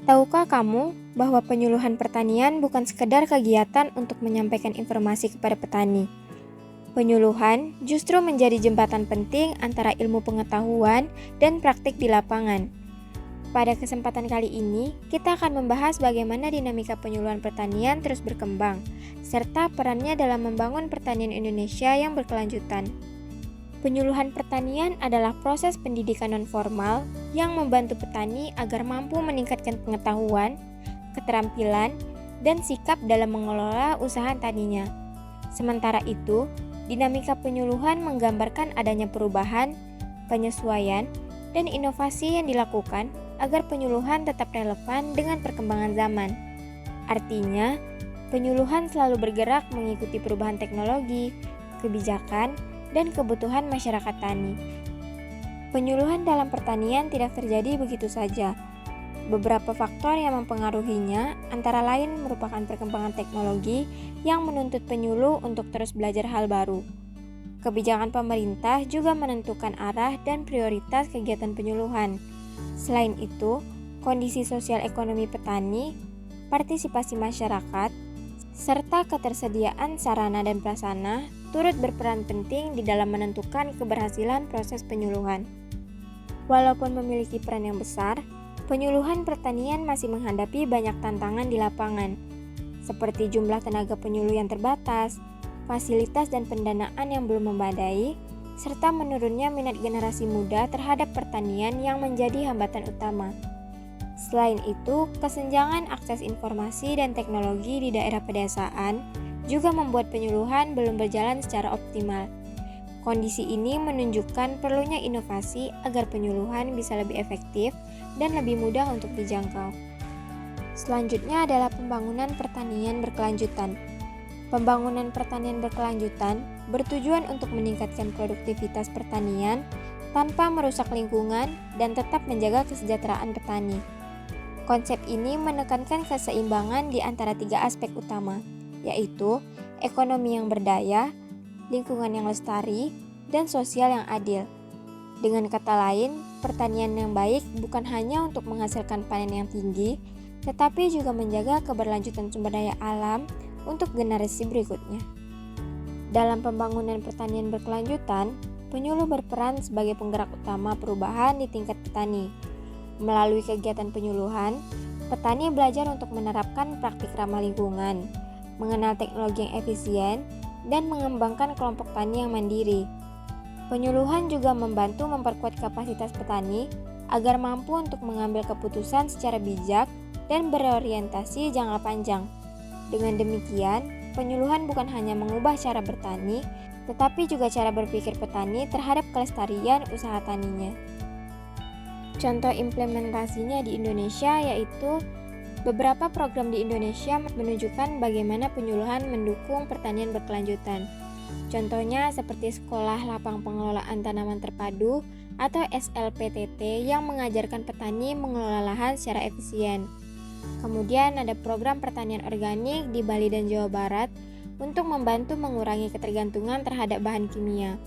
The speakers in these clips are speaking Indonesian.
Tahukah kamu bahwa penyuluhan pertanian bukan sekedar kegiatan untuk menyampaikan informasi kepada petani? Penyuluhan justru menjadi jembatan penting antara ilmu pengetahuan dan praktik di lapangan. Pada kesempatan kali ini, kita akan membahas bagaimana dinamika penyuluhan pertanian terus berkembang, serta perannya dalam membangun pertanian Indonesia yang berkelanjutan. Penyuluhan pertanian adalah proses pendidikan nonformal yang membantu petani agar mampu meningkatkan pengetahuan, keterampilan, dan sikap dalam mengelola usaha taninya. Sementara itu, dinamika penyuluhan menggambarkan adanya perubahan, penyesuaian, dan inovasi yang dilakukan agar penyuluhan tetap relevan dengan perkembangan zaman. Artinya, penyuluhan selalu bergerak mengikuti perubahan teknologi, kebijakan, dan kebutuhan masyarakat tani. Penyuluhan dalam pertanian tidak terjadi begitu saja. Beberapa faktor yang mempengaruhinya antara lain merupakan perkembangan teknologi yang menuntut penyuluh untuk terus belajar hal baru. Kebijakan pemerintah juga menentukan arah dan prioritas kegiatan penyuluhan. Selain itu, kondisi sosial ekonomi petani, partisipasi masyarakat, serta ketersediaan sarana dan prasarana turut berperan penting di dalam menentukan keberhasilan proses penyuluhan. Walaupun memiliki peran yang besar, penyuluhan pertanian masih menghadapi banyak tantangan di lapangan, seperti jumlah tenaga penyuluh yang terbatas, fasilitas dan pendanaan yang belum memadai, serta menurunnya minat generasi muda terhadap pertanian yang menjadi hambatan utama. Selain itu, kesenjangan akses informasi dan teknologi di daerah pedesaan juga membuat penyuluhan belum berjalan secara optimal. Kondisi ini menunjukkan perlunya inovasi agar penyuluhan bisa lebih efektif dan lebih mudah untuk dijangkau. Selanjutnya adalah pembangunan pertanian berkelanjutan. Pembangunan pertanian berkelanjutan bertujuan untuk meningkatkan produktivitas pertanian tanpa merusak lingkungan dan tetap menjaga kesejahteraan petani. Konsep ini menekankan keseimbangan di antara tiga aspek utama, yaitu ekonomi yang berdaya, lingkungan yang lestari, dan sosial yang adil. Dengan kata lain, pertanian yang baik bukan hanya untuk menghasilkan panen yang tinggi, tetapi juga menjaga keberlanjutan sumber daya alam untuk generasi berikutnya. Dalam pembangunan pertanian berkelanjutan, penyuluh berperan sebagai penggerak utama perubahan di tingkat petani. Melalui kegiatan penyuluhan, petani belajar untuk menerapkan praktik ramah lingkungan, mengenal teknologi yang efisien, dan mengembangkan kelompok tani yang mandiri. Penyuluhan juga membantu memperkuat kapasitas petani agar mampu untuk mengambil keputusan secara bijak dan berorientasi jangka panjang. Dengan demikian, penyuluhan bukan hanya mengubah cara bertani, tetapi juga cara berpikir petani terhadap kelestarian usaha taninya. Contoh implementasinya di Indonesia yaitu beberapa program di Indonesia menunjukkan bagaimana penyuluhan mendukung pertanian berkelanjutan. Contohnya seperti Sekolah Lapang Pengelolaan Tanaman Terpadu atau SLPTT yang mengajarkan petani mengelola lahan secara efisien. Kemudian ada program pertanian organik di Bali dan Jawa Barat untuk membantu mengurangi ketergantungan terhadap bahan kimia.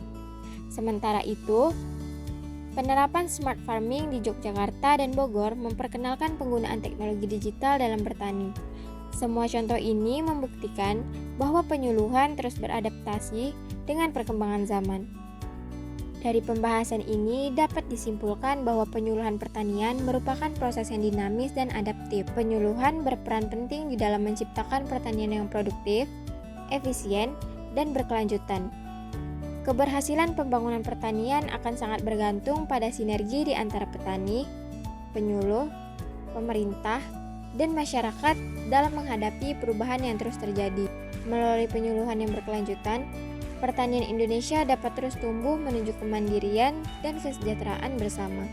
Sementara itu, penerapan smart farming di Yogyakarta dan Bogor memperkenalkan penggunaan teknologi digital dalam bertani. Semua contoh ini membuktikan bahwa penyuluhan terus beradaptasi dengan perkembangan zaman. Dari pembahasan ini dapat disimpulkan bahwa penyuluhan pertanian merupakan proses yang dinamis dan adaptif. Penyuluhan berperan penting di dalam menciptakan pertanian yang produktif, efisien, dan berkelanjutan. Keberhasilan pembangunan pertanian akan sangat bergantung pada sinergi di antara petani, penyuluh, pemerintah, dan masyarakat dalam menghadapi perubahan yang terus terjadi. Melalui penyuluhan yang berkelanjutan, pertanian Indonesia dapat terus tumbuh menuju kemandirian dan kesejahteraan bersama.